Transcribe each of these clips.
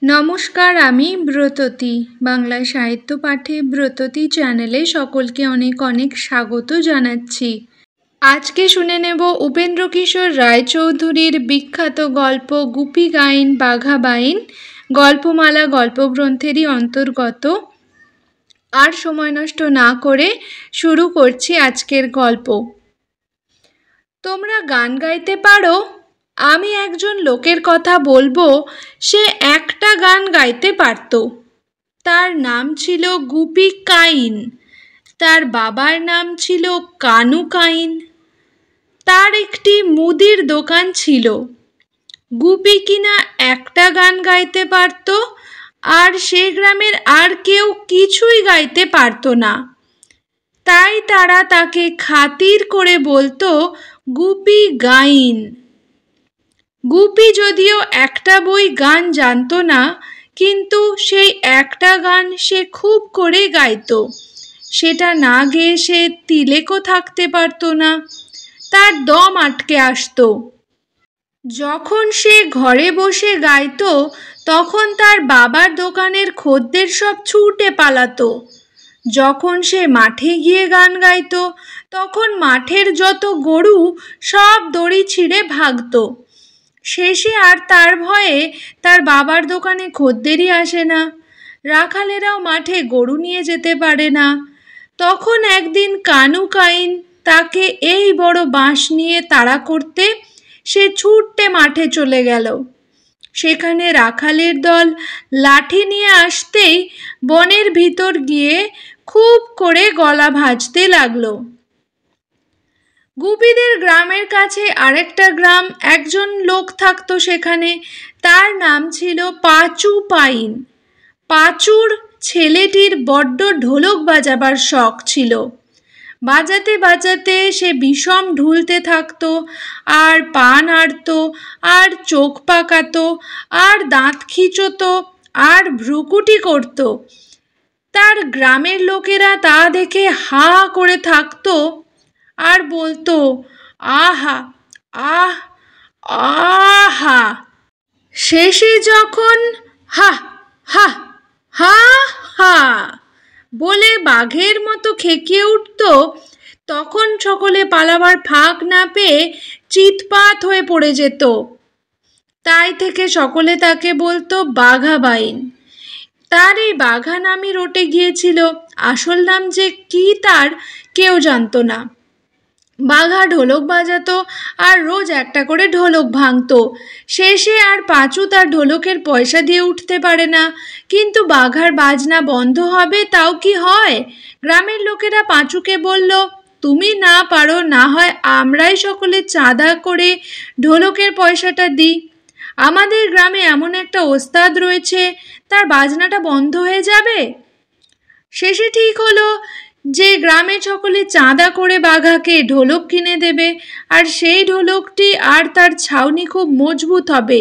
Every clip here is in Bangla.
নমস্কার, আমি ব্রততী। বাংলা সাহিত্য পাঠে ব্রততী চ্যানেলে সকলকে অনেক অনেক স্বাগত জানাচ্ছি। আজকে শুনে নেব উপেন্দ্রকিশোর রায়চৌধুরীর বিখ্যাত গল্প গুপি গাইন বাঘা বাইন, গল্পমালা গল্পগ্রন্থেরই অন্তর্গত। আর সময় নষ্ট না করে শুরু করছি আজকের গল্প। তোমরা গান গাইতে পারো? আমি একজন লোকের কথা বলবো, সে একটা গান গাইতে পারত। তার নাম ছিল গুপি কাইন। তার বাবার নাম ছিল কানু কাইন। তার একটি মুদির দোকান ছিল। গুপি কিনা একটা গান গাইতে পারত, আর সে গ্রামের আর কেউ কিছুই গাইতে পারত না। তাই তারা তাকে খাতির করে বলতো গুপি গাইন। গুপি যদিও একটা বই গান জানতো না, কিন্তু সেই একটা গান সে খুব করে গাইতো। সেটা না গেয়ে সে তিলেকও থাকতে পারতো না। তার দম আটকে আসতো। যখন সে ঘরে বসে গাইতো, তখন তার বাবার দোকানের খদ্দের সব ছুটে পালাতো। যখন সে মাঠে গিয়ে গান গাইতো, তখন মাঠের যত গরু সব দড়ি ছিঁড়ে ভাগতো। শেষে আর তার ভয়ে তার বাবার দোকানে খদ্দেরই আসে না। রাখালেরাও মাঠে গরু নিয়ে যেতে পারে না। তখন একদিন কানু কাইন তাকে এই বড় বাঁশ নিয়ে তাড়া করতে সে ছুটতে মাঠে চলে গেল। সেখানে রাখালের দল লাঠি নিয়ে আসতেই বনের ভিতর গিয়ে খুব করে গলা ভাঁজতে লাগলো। গুপিদের গ্রামের কাছে আরেকটা গ্রাম, একজন লোক থাকতো সেখানে। তার নাম ছিল পাঁচু পাইন। পাঁচুর ছেলেটির বড্ড ঢোলক বাজাবার শখ ছিল। বাজাতে বাজাতে সে বিষম ঢুলতে থাকতো, আর পা নাড়তো, আর চোখ পাকাতো, আর দাঁত খিঁচোতো, আর ভ্রুকুটি করতো। তার গ্রামের লোকেরা তা দেখে হা করে থাকতো আর বলতো, আহা আহ আহা। শেষে যখন হা হা হা হা বলে বাঘের মতো খেকিয়ে উঠত, তখন সকলে পালাবার ফাঁক না পেয়ে চিৎপাত হয়ে পড়ে যেত। তাই থেকে সকলে তাকে বলতো বাঘা বাইন। তার এই বাঘা নামই রটে গিয়েছিল। আসল নাম যে কি তার কেউ জানতো না। বাঘা ঢোলক বাজাতো আর রোজ একটা করে ঢোলক ভাঙতো। শেষে আর পাঁচু তার ঢোলকের পয়সা দিয়ে উঠতে পারে না। কিন্তু বাঘার বাজনা বন্ধ হবে তাও কি হয়? গ্রামের লোকেরা পাঁচুকে বলল, তুমি না পারো, না হয় আমরাই সকলে চাঁদা করে ঢোলকের পয়সাটা দিই। আমাদের গ্রামে এমন একটা ওস্তাদ রয়েছে, তার বাজনাটা বন্ধ হয়ে যাবে। শেষে ঠিক হলো যে গ্রামে সকলে চাঁদা করে বাঘাকে ঢোলক কিনে দেবে, আর সেই ঢোলকটি আর তার ছাউনি খুব মজবুত হবে,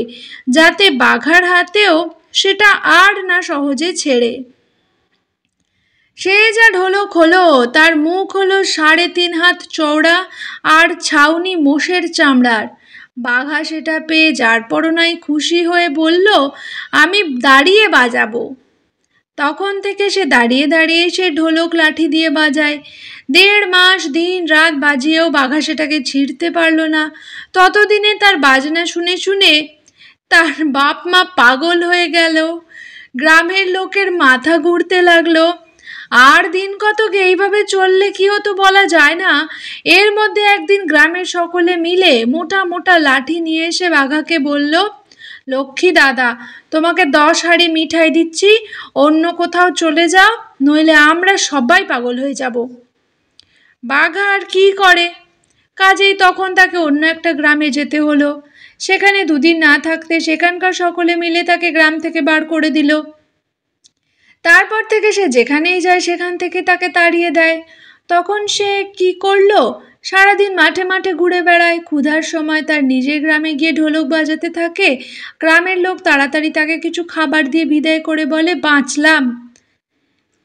যাতে বাঘার হাতেও সেটা আর না সহজে ছেড়ে। সে যা ঢোলক হলো, তার মুখ হলো 3.5 হাত চওড়া, আর ছাউনি মোষের চামড়ার। বাঘা সেটা পেয়ে যার পরনাই খুশি হয়ে বলল, আমি দাঁড়িয়ে বাজাবো। তখন থেকে সে দাঁড়িয়ে দাঁড়িয়ে সে ঢোলক লাঠি দিয়ে বাজায়। 1.5 মাস দিন রাত বাজিয়েও বাঘা সেটাকে ছিঁড়তে পারল না। ততদিনে তার বাজনা শুনে শুনে তার বাপ মা পাগল হয়ে গেল। গ্রামের লোকের মাথা ঘুরতে লাগলো। আর দিন কতক এইভাবে চললে কি হতো বলা যায় না। এর মধ্যে একদিন গ্রামের সকলে মিলে মোটা মোটা লাঠি নিয়ে এসে বাঘাকে বলল, লক্ষ্মী দাদা, তোমাকে 10 হাঁড়ি মিঠাই দিচ্ছি, অন্য কোথাও চলে যাও, নইলে আমরা সবাই পাগল হয়ে যাব। বাঘা আর কি করে? কাজেই তখন তাকে অন্য একটা গ্রামে যেতে হলো। সেখানে 2 দিন না থাকতে সেখানকার সকলে মিলে তাকে গ্রাম থেকে বার করে দিল। তারপর থেকে সে যেখানেই যায় সেখান থেকে তাকে তাড়িয়ে দেয়। তখন সে কি করলো? সারাদিন মাঠে মাঠে ঘুরে বেড়ায়। ক্ষুধার সময় তার নিজের গ্রামে গিয়ে ঢোলক বাজাতে থাকে। গ্রামের লোক তাড়াতাড়ি তাকে কিছু খাবার দিয়ে বিদায় করে বলে, বাঁচলাম।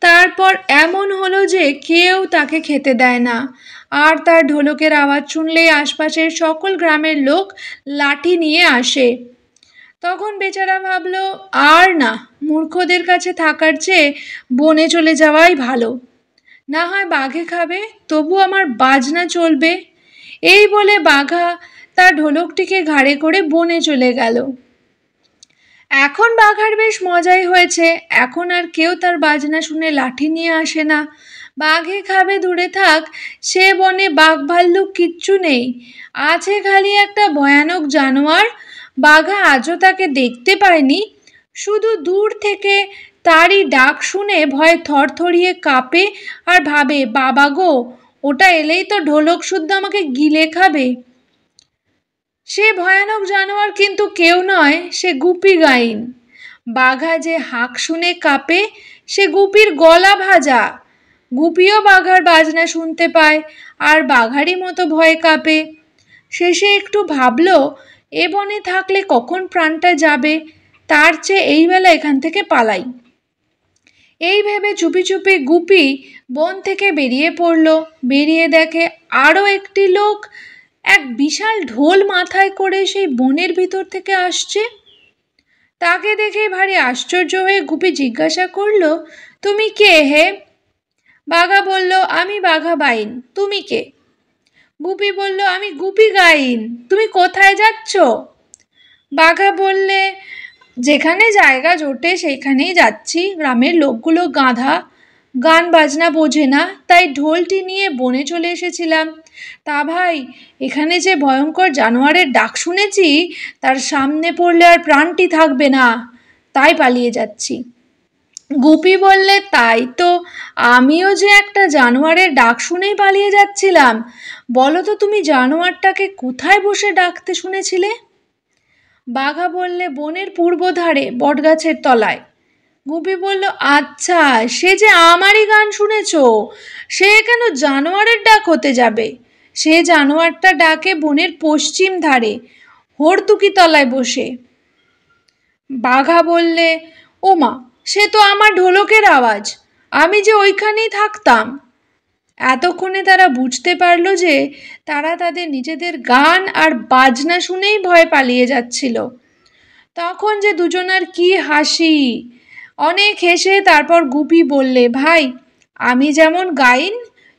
তারপর এমন হলো যে কেউ তাকে খেতে দেয় না। আর তার ঢোলকের আওয়াজ শুনলেই আশপাশের সকল গ্রামের লোক লাঠি নিয়ে আসে। তখন বেচারা ভাবলো, আর না, মূর্খদের কাছে থাকার চেয়ে বনে চলে যাওয়াই ভালো। না হয় বাঘে খাবে, তবু আমার বাজনা চলবে। এই বলে বাঘা তার ঢোলকটিকে ঘাড়ে করে বনে চলে গেল। এখন বাঘার বেশ মজাই হয়েছে, এখন আর কেউ তার বাজনা শুনে লাঠি নিয়ে আসে না। বাঘে খাবে দূরে থাক, সে বনে বাঘ ভাল্লুক কিচ্ছু নেই, আছে খালি একটা ভয়ানক জানোয়ার। বাঘা আজও তাকে দেখতে পায়নি, শুধু দূর থেকে তারই ডাক শুনে ভয়ে থরথরিয়ে কাঁপে আর ভাবে, বাবা গো, ওটা এলেই তো ঢোলক শুদ্ধ আমাকে গিলে খাবে। সে ভয়ানক জানোয়ার কিন্তু কেউ নয়, সে গুপি গাইন। বাঘা যে হাঁক শুনে কাঁপে, সে গুপির গলা ভাজা। গুপিও বাঘার বাজনা শুনতে পায় আর বাঘারই মতো ভয়ে কাঁপে। শেষে একটু ভাবলো, এ বনে থাকলে কখন প্রাণটা যাবে, তার চেয়ে এই বেলা এখান থেকে পালাই। এই ভেবে চুপি চুপি গুপি বন থেকে বেরিয়ে পড়ল। বেরিয়ে দেখে আরও একটি লোক এক বিশাল ঢোল মাথায় করে সেই বনের ভিতর থেকে আসছে। তাকে দেখে ভারী আশ্চর্য হয়ে গুপি জিজ্ঞাসা করলো, তুমি কে হে? বাঘা বলল, আমি বাঘা বাইন, তুমি কে? গুপি বলল, আমি গুপি গাইন, তুমি কোথায় যাচ্ছ? বাঘা বললে, যেখানে জায়গা জোটে সেইখানেই যাচ্ছি, গ্রামের লোকগুলো গাধা, গান বাজনা বোঝে না, তাই ঢোলটি নিয়ে বনে চলে এসেছিলাম। তা ভাই, এখানে যে ভয়ঙ্কর জানোয়ারের ডাক শুনেছি, তার সামনে পড়লে আর প্রাণটি থাকবে না, তাই পালিয়ে যাচ্ছি। গুপি বললে, তাই তো, আমিও যে একটা জানোয়ারের ডাক শুনেই পালিয়ে যাচ্ছিলাম। বলো তো, তুমি জানোয়ারটাকে কোথায় বসে ডাকতে শুনেছিলে? বাঘা বললে, বনের পূর্ব ধারে বটগাছের তলায়। গুপি বলল, আচ্ছা, সে যে আমারই গান শুনেছ, সে কেন জানোয়ারের ডাক হতে যাবে? সে জানোয়ারটা ডাকে বনের পশ্চিম ধারে হরতুকি তলায় বসে। বাঘা বললে, ওমা, সে তো আমার ঢোলকের আওয়াজ, আমি যে ওইখানেই থাকতাম। এতক্ষণে তারা বুঝতে পারল যে তারা তাদের নিজেদের গান আর বাজনা শুনেই ভয় পালিয়ে যাচ্ছিল। তখন যে দুজনার কি হাসি! অনেক হেসে তারপর গুপি বললে, ভাই, আমি যেমন গাইন,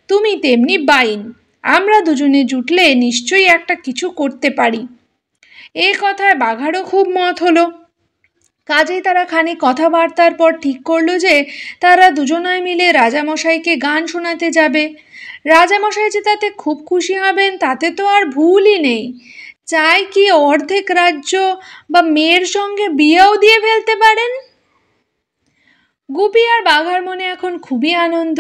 তুমি তেমনি বাইন, আমরা দুজনে জুটলে নিশ্চয়ই একটা কিছু করতে পারি। এই কথায় বাঘারও খুব মত হলো। কাজেই তারা খানিক কথাবার্তার পর ঠিক করলো যে তারা দুজনায় মিলে রাজামশাইকে গান শোনাতে যাবে। রাজামশাই যে তাতে খুব খুশি হবেন তাতে তো আর ভুলই নেই। চাই কি অর্ধেক রাজ্য বা মেয়ের সঙ্গে বিয়েও দিয়ে ফেলতে পারেন। গুপি আর বাঘার মনে এখন খুবই আনন্দ,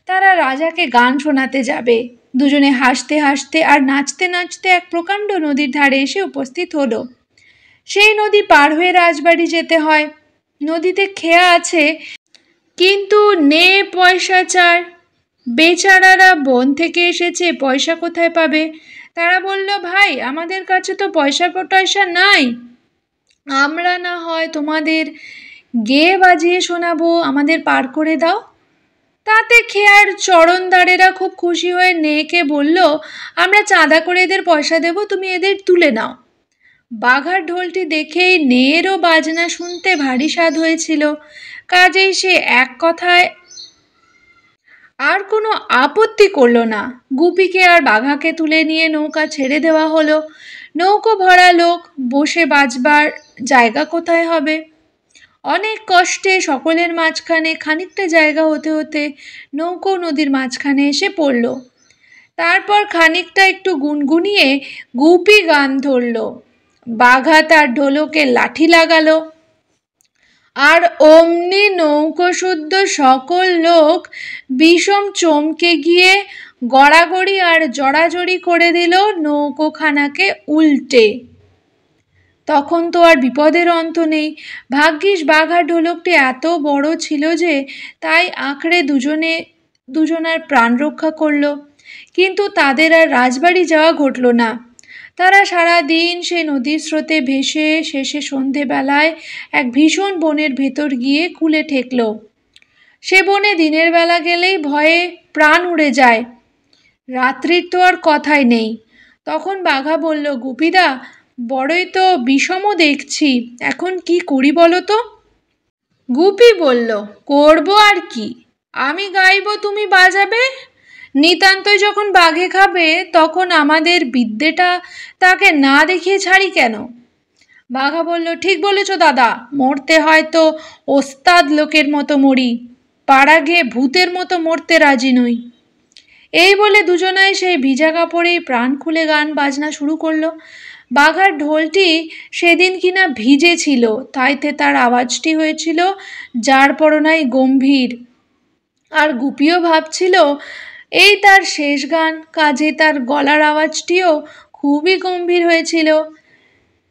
তারা রাজাকে গান শোনাতে যাবে। দুজনে হাসতে হাসতে আর নাচতে নাচতে এক প্রকাণ্ড নদীর ধারে এসে উপস্থিত হলো। সেই নদী পার হয়ে রাজবাড়ি যেতে হয়। নদীতে খেয়া আছে, কিন্তু নে পয়সা চার। বেচারারা বন থেকে এসেছে, পয়সা কোথায় পাবে? তারা বলল, ভাই, আমাদের কাছে তো পয়সা টয়সা নাই, আমরা না হয় তোমাদের গেয়ে বাজিয়ে শোনাবো, আমাদের পার করে দাও। তাতে খেয়ার চরণদারেরা খুব খুশি হয়ে নেকে বলল, আমরা চাঁদা করে এদের পয়সা দেব, তুমি এদের তুলে নাও। বাঘার ঢোলটি দেখেই নেয়েরও বাজনা শুনতে ভারী স্বাদ হয়েছিল, কাজেই সে এক কথায় আর কোনো আপত্তি করলো না। গুপিকে আর বাঘাকে তুলে নিয়ে নৌকা ছেড়ে দেওয়া হলো। নৌকো ভরা লোক, বসে বাজবার জায়গা কোথায় হবে? অনেক কষ্টে সকলের মাঝখানে খানিকটা জায়গা হতে হতে নৌকো নদীর মাঝখানে এসে পড়ল। তারপর খানিকটা একটু গুনগুনিয়ে গুপি গান ধরল। বাঘা তার ঢোলকে লাঠি লাগালো, আর অমনি নৌকো শুদ্ধ সকল লোক বিষম চমকে গিয়ে গড়াগড়ি আর জড়াজড়ি করে দিল নৌকোখানাকে উল্টে। তখন তো আর বিপদের অন্ত নেই। ভাগ্যিস বাঘার ঢোলকটি এত বড় ছিল যে তাই আঁকড়ে দুজনার প্রাণ রক্ষা করল। কিন্তু তাদের আর রাজবাড়ি যাওয়া ঘটল না। তারা সারা দিন সে নদীর স্রোতে ভেসে শেষে সন্ধেবেলায় এক ভীষণ বনের ভেতর গিয়ে কূলে ঠেকল। সে বনে দিনের বেলা গেলেই ভয়ে প্রাণ উড়ে যায়, রাত্রির তো আর কথাই নেই। তখন বাঘা বলল, গুপিদা, বড়ই তো বিষম দেখছি, এখন কি করি বলো তো? গুপি বলল, করবো আর কি, আমি গাইবো তুমি বাজাবে, নিতান্তই যখন বাঘে খাবে তখন আমাদের বিদ্যেটা তাকে না দেখিয়ে ছাড়ি কেন? বাঘা বলল, ঠিক বলেছ দাদা, মরতে হয়তো ওস্তাদ লোকের মতো মরি, পাড়া গিয়ে ভূতের মতো মরতে রাজি নই। এই বলে দুজনাই সেই ভিজা কাপড়েই প্রাণ খুলে গান বাজনা শুরু করলো। বাঘার ঢোলটি সেদিন কিনা ভিজে ছিল, তাইতে তার আওয়াজটি হয়েছিল যার পরনাই গম্ভীর। আর গুপিও ভাবছিল এই তার শেষ গান, কাজে তার গলার আওয়াজটিও খুবই গম্ভীর হয়েছিল।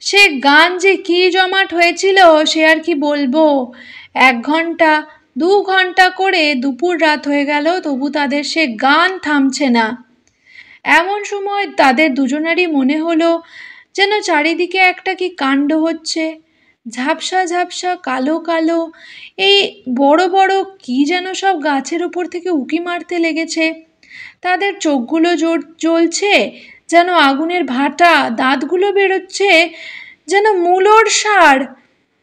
সে গান যে কি জমাট হয়েছিল সে আর কি বলবো। 1 ঘন্টা 2 ঘন্টা করে দুপুর রাত হয়ে গেল, তবু তাদের সে গান থামছে না। এমন সময় তাদের দুজনারই মনে হলো যেন চারিদিকে একটা কি কাণ্ড হচ্ছে। ঝাপসা ঝাপসা কালো কালো এই বড় বড় কি যেন সব গাছের উপর থেকে উঁকি মারতে লেগেছে। তাদের চোখগুলো জ্বলছে যেন আগুনের ভাটা, দাঁতগুলো বেরোচ্ছে যেন মূলোর সার।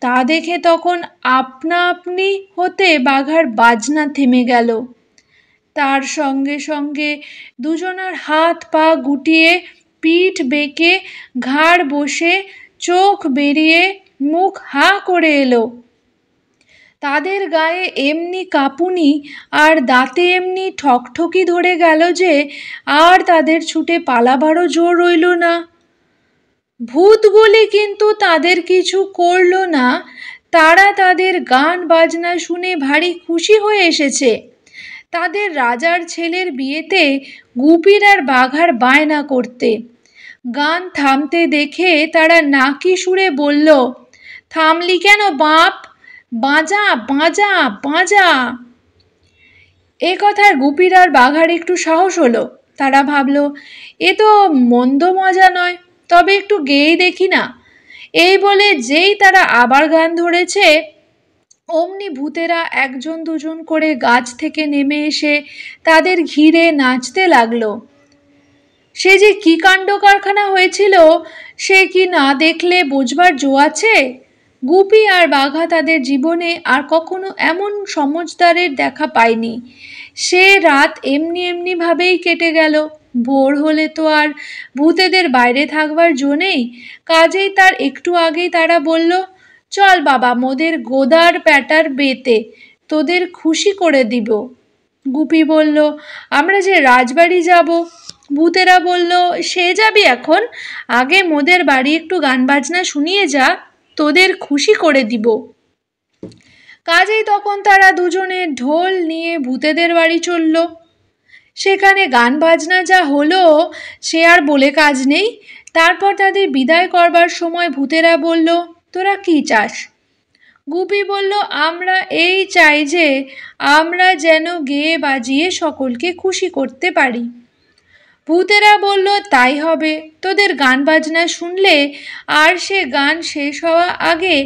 তা দেখে তখন আপনা আপনি হতে বাঘার বাজনা থেমে গেল। তার সঙ্গে সঙ্গে দুজনার হাত পা গুটিয়ে, পিঠ বেঁকে, ঘাড় বসে, চোখ বেরিয়ে, মুখ হা করে এলো। তাদের গায়ে এমনি কাঁপুনি আর দাঁতে এমনি ঠকঠকি ধরে গেল যে আর তাদের ছুটে পালাবারও জোর রইল না। ভূতগুলি কিন্তু তাদের কিছু করল না, তারা তাদের গান বাজনা শুনে ভারী খুশি হয়ে এসেছে। তাদের রাজার ছেলের বিয়েতে গুপির আর বাঘার বায়না করতে। গান থামতে দেখে তারা নাকি সুরে বলল, থামলি কেন বাপ, বাজা বাজা বাজা। এ কথায় গুপির আর বাঘার একটু সাহস হলো। তারা ভাবল, এ তো মন্দ মজা নয়, তবে একটু গেয়েই দেখি না। এই বলে যেই তারা আবার গান ধরেছে, অমনি ভূতেরা 1 জন 2 জন করে গাছ থেকে নেমে এসে তাদের ঘিরে নাচতে লাগলো। সে যে কি কাণ্ড কারখানা হয়েছিল সে কি না দেখলে বোঝবার জো আছে? গুপি আর বাঘা তাদের জীবনে আর কখনো এমন সমজদারের দেখা পায়নি। সে রাত এমনি এমনি ভাবেই কেটে গেল। ভোর হলে তো আর ভূতেদের বাইরে থাকবার জো নেই, কাজেই তার একটু আগেই তারা বলল, চল বাবা মোদের গোদার প্যাটার বেতে, তোদের খুশি করে দিব। গুপি বলল, আমরা যে রাজবাড়ি যাব। ভূতেরা বলল, সে যাবি এখন, আগে মোদের বাড়ি একটু গান বাজনা শুনিয়ে যা, তোদের খুশি করে দিব। কাজেই তখন তারা দুজনে ঢোল নিয়ে ভূতেদের বাড়ি চলল। সেখানে গান বাজনা যা হলো সে আর বলে কাজ নেই। তারপর তাদের বিদায় করবার সময় ভূতেরা বলল, তোরা কি চাস? গুপি বলল, আমরা এই চাই যে আমরা যেন গেয়ে বাজিয়ে সকলকে খুশি করতে পারি। ভূতেরা বলল, তাই হবে, তোদের গান বাজনা শুনলে আর সে গান শেষ হওয়া আগে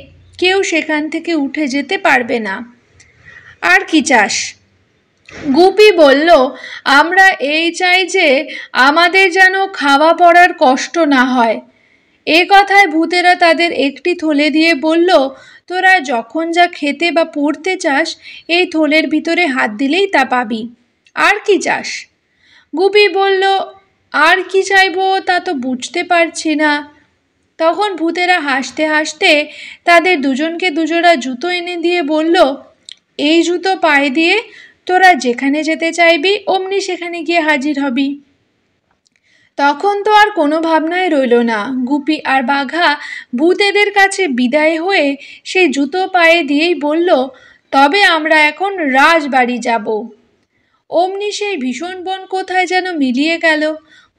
কেউ সেখান থেকে উঠে যেতে পারবে না। আর কি চাস? গুপি বলল, আমরা এই চাই যে আমাদের যেন খাওয়া পড়ার কষ্ট না হয়। এ কথায় ভূতেরা তাদের একটি থলে দিয়ে বলল, তোরা যখন যা খেতে বা পড়তে চাস এই থলের ভিতরে হাত দিলেই তা পাবি। আর কি চাস? গুপি বলল, আর কি চাইবো তা তো বুঝতে পারছি না। তখন ভূতেরা হাসতে হাসতে তাদের দুজনকে দুজোড়া জুতো এনে দিয়ে বলল, এই জুতো পায়ে দিয়ে তোরা যেখানে যেতে চাইবি অমনি সেখানে গিয়ে হাজির হবি। তখন তো আর কোনো ভাবনাই রইল না। গুপি আর বাঘা ভূতেদের কাছে বিদায় হয়ে সেই জুতো পায়ে দিয়েই বলল, তবে আমরা এখন রাজবাড়ি যাব। অমনি সেই ভীষণ বন কোথায় যেন মিলিয়ে গেল।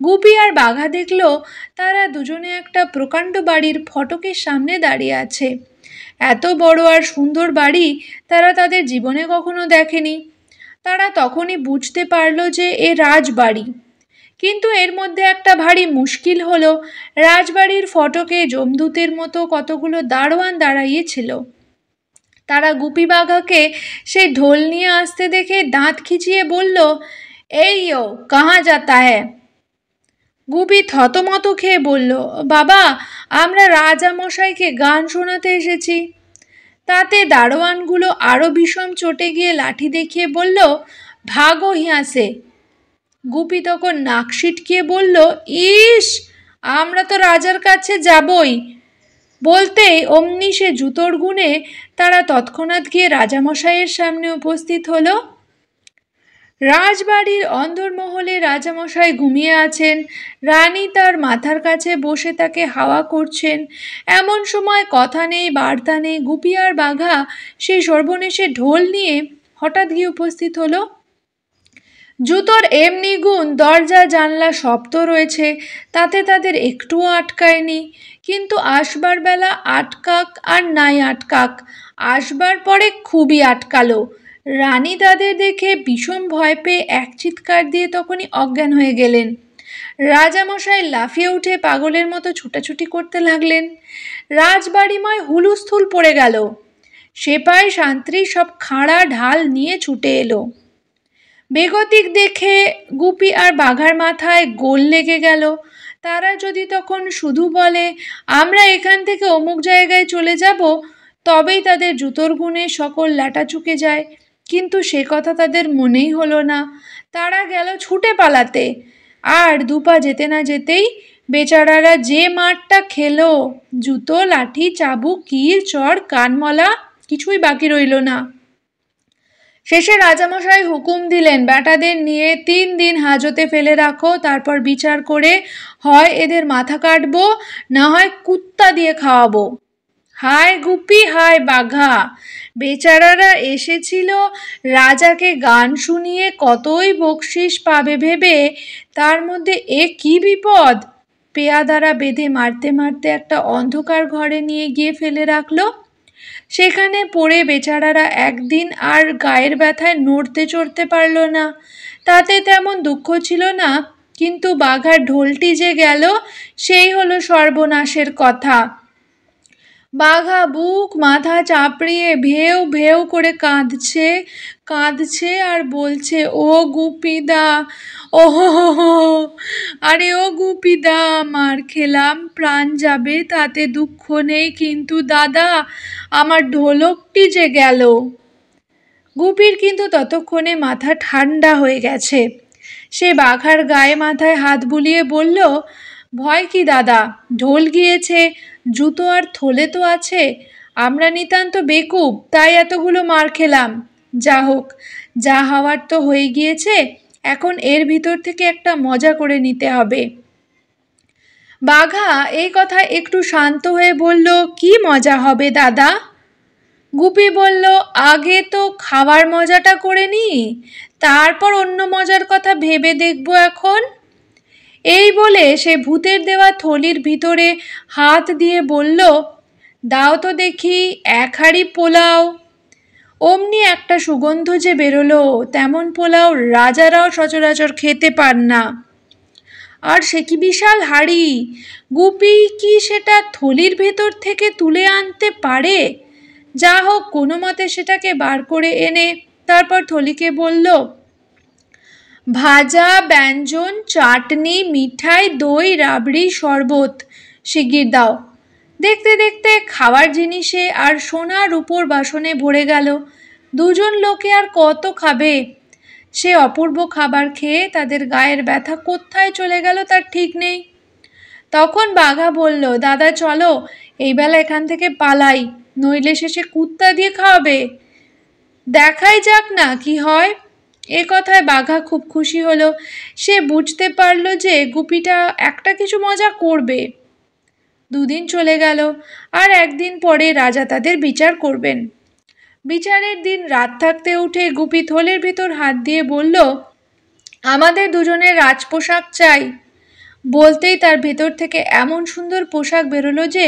গুপি আর বাঘা দেখল তারা দুজনে একটা প্রকাণ্ড বাড়ির ফটকের সামনে দাঁড়িয়ে আছে। এত বড় আর সুন্দর বাড়ি তারা তাদের জীবনে কখনো দেখেনি। তারা তখনই বুঝতে পারল যে এ রাজবাড়ি। কিন্তু এর মধ্যে একটা ভারী মুশকিল হলো, রাজবাড়ির ফটকে যমদূতের মতো কতগুলো দারোয়ান দাঁড়াইয়েছিল। তারা গুপি বাঘাকে সেই ঢোল নিয়ে আসতে দেখে দাঁত খিচিয়ে বলল, এই ও কাহা যাতা হ্যায়? গুপি থতমত খেয়ে বলল, বাবা, আমরা রাজামশাইকে গান শোনাতে এসেছি। তাতে দারোয়ানগুলো আরো বিষম চটে গিয়ে লাঠি দেখিয়ে বলল, ভাগো হিয়াসে। গুপি তখন নাক সিটকিয়ে বলল, ইস, আমরা তো রাজার কাছে যাবই। বলতেই অমনি সে জুতোর গুণে তারা তৎক্ষণাৎ গিয়ে রাজামশাইয়ের সামনে উপস্থিত হলো। রাজবাড়ির অন্দরমহলে রাজামশাই ঘুমিয়ে আছেন। রানী তার মাথার কাছে বসে তাকে হাওয়া করছেন। এমন সময় কথা নেই বার্তা নেই, গুপি আর বাঘা সেই সর্বনেশে ঢোল নিয়ে হঠাৎ গিয়ে উপস্থিত হলো। জুতোর এমনি গুণ, দরজা জানলা সব তো রয়েছে, তাতে তাদের একটুও আটকায়নি। কিন্তু আসবার বেলা আটকাক আর নাই আটকাক, আসবার পরে খুবই আটকালো। রানী তাদের দেখে বিষম ভয় পেয়ে এক চিৎকার দিয়ে তখনই অজ্ঞান হয়ে গেলেন। রাজামশাই লাফিয়ে উঠে পাগলের মতো ছুটাছুটি করতে লাগলেন। রাজবাড়িময় হুলুস্থুল পড়ে গেল। সেপাই শান্ত্রী সব খাঁড়া ঢাল নিয়ে ছুটে এলো। বেগতিক দেখে গুপি আর বাঘার মাথায় গোল লেগে গেল। তারা যদি তখন শুধু বলে, আমরা এখান থেকে অমুক জায়গায় চলে যাব, তবেই তাদের জুতোর গুণে সকল লাটা চুকে যায়। কিন্তু সে কথা তাদের মনেই হলো না। তারা গেল ছুটে পালাতে। আর দুপা যেতে না যেতেই বেচারারা যে মারটা খেলো, জুতো, লাঠি, চাবুক, কিল, চড়, কানমলা, কিছুই বাকি রইল না। শেষে রাজামশাই হুকুম দিলেন, বেটাদের নিয়ে 3 দিন হাজতে ফেলে রাখো, তারপর বিচার করে হয় এদের মাথা কাটবো, না হয় কুত্তা দিয়ে খাওয়াবো। হায় গুপি, হায় বাঘা, বেচারারা এসেছিল রাজাকে গান শুনিয়ে কতই বকশিস পাবে ভেবে, তার মধ্যে এ কি বিপদ! পেয়াদারা বেঁধে মারতে মারতে একটা অন্ধকার ঘরে নিয়ে গিয়ে ফেলে রাখলো। সেখানে পড়ে বেচারারা একদিন আর গায়ের ব্যথায় নড়তে চড়তে পারল না। তাতে তেমন দুঃখ ছিল না, কিন্তু বাঘার ঢোলটি যে গেল, সেই হলো সর্বনাশের কথা। বাঘা বুক মাথা চাপড়িয়ে ভেউ ভেউ করে কাঁদছে আর বলছে, ও গুপিদা, ও হো, আরে ও গুপিদা, মার খেলাম, প্রাণ যাবে তাতে দুঃখ নেই, কিন্তু দাদা, আমার ঢোলকটি যে গেল। গুপির কিন্তু ততক্ষণে মাথা ঠান্ডা হয়ে গেছে। সে বাঘার গায়ে মাথায় হাত বুলিয়ে বলল, ভয় কি দাদা, ঢোল গিয়েছে, জুতো আর থলে তো আছে। আমরা নিতান্ত বেকুব, তাই এতগুলো মার খেলাম। যা হোক, যা হওয়ার তো হয়ে গিয়েছে, এখন এর ভিতর থেকে একটা মজা করে নিতে হবে। বাঘা এই কথা একটু শান্ত হয়ে বলল, কি মজা হবে দাদা? গুপি বলল, আগে তো খাওয়ার মজাটা করে নি, তারপর অন্য মজার কথা ভেবে দেখব এখন। এই বলে সে ভূতের দেওয়া থলির ভিতরে হাত দিয়ে বলল, দাও তো দেখি 1 হাঁড়ি পোলাও। অমনি একটা সুগন্ধ যে বেরোলো, তেমন পোলাও রাজারাও সচরাচর খেতে পান না। আর সে কি বিশাল হাঁড়ি! গুপি কি সেটা থলির ভেতর থেকে তুলে আনতে পারে? যা হোক, কোনো মতে সেটাকে বার করে এনে তারপর থলিকে বলল, ভাজা, ব্যঞ্জন, চাটনি, মিঠাই, দই, রাবড়ি, শরবত শিগগির দাও। দেখতে দেখতে খাওয়ার জিনিসে আর সোনা রূপোর বাসনে ভরে গেল। 2 জন লোকে আর কত খাবে? সে অপূর্ব খাবার খেয়ে তাদের গায়ের ব্যথা কোথায় চলে গেল তার ঠিক নেই। তখন বাঘা বলল, দাদা চলো, এই বেলা এখান থেকে পালাই, নইলে শেষে কুত্তা দিয়ে খাওয়াবে। দেখাই যাক না কি হয়। এ কথায় বাঘা খুব খুশি হলো। সে বুঝতে পারল যে গুপিটা একটা কিছু মজা করবে। 2 দিন চলে গেল, আর একদিন পরে রাজা তাদের বিচার করবেন। বিচারের দিন রাত থাকতে উঠে গুপি থলের ভেতর হাত দিয়ে বলল, আমাদের দুজনের রাজপোশাক চাই। বলতেই তার ভেতর থেকে এমন সুন্দর পোশাক বেরোলো যে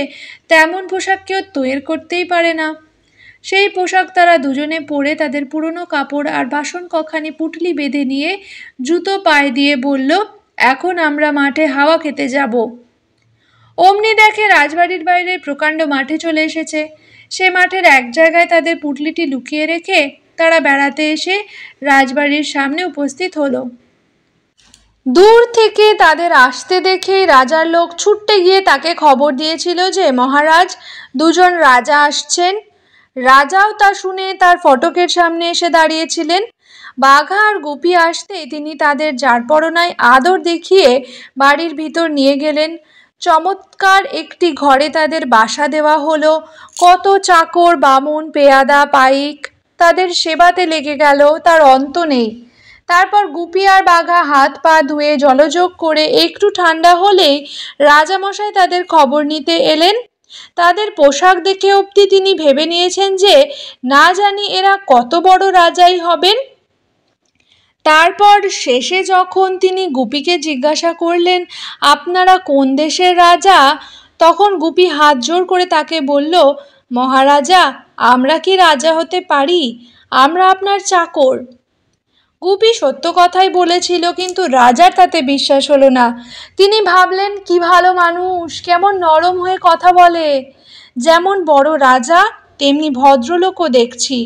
তেমন পোশাক কেউ তৈরি করতেই পারে না। সেই পোশাক তারা দুজনে পরে তাদের পুরনো কাপড় আর বাসন কখানি পুটলি বেঁধে নিয়ে জুতো পায়ে দিয়ে বলল, এখন আমরা মাঠে হাওয়া খেতে যাব। অমনি দেখে রাজবাড়ির বাইরে প্রকাণ্ড মাঠে চলে এসেছে। সে মাঠের এক জায়গায় তাদের পুটলিটি লুকিয়ে রেখে তারা বেড়াতে এসে রাজবাড়ির সামনে উপস্থিত হলো। দূর থেকে তাদের আসতে দেখেই রাজার লোক ছুটতে গিয়ে তাকে খবর দিয়েছিল যে মহারাজ, দুজন রাজা আসছেন। রাজাও তা শুনে তার ফটকের সামনে এসে দাঁড়িয়েছিলেন। বাঘা আর গুপি আসতেই তিনি তাদের জারপরনায় আদর দেখিয়ে বাড়ির ভিতর নিয়ে গেলেন। চমৎকার একটি ঘরে তাদের বাসা দেওয়া হলো। কত চাকর, বামুন, পেয়াদা, পাইক তাদের সেবাতে লেগে গেল, তার অন্ত নেই। তারপর গুপি আর বাঘা হাত পা ধুয়ে জলযোগ করে একটু ঠান্ডা হলেই রাজামশাই তাদের খবর নিতে এলেন। তাদের পোশাক দেখে অবধি তিনি ভেবে নিয়েছেন যে না জানি এরা কত বড় রাজাই হবেন। তারপর শেষে যখন তিনি গুপিকে জিজ্ঞাসা করলেন, আপনারা কোন দেশের রাজা, তখন গুপি হাত জোড় করে তাকে বলল, মহারাজা, আমরা কি রাজা হতে পারি? আমরা আপনার চাকর। গুপি সত্য কথাই বলেছিল, কিন্তু রাজার তাতে বিশ্বাস হলো না। তিনি ভাবলেন, কি ভালো মানুষ, কেমন নরম হয়ে কথা বলে, যেমন বড় রাজা তেমনি ভদ্রলোকও দেখছি।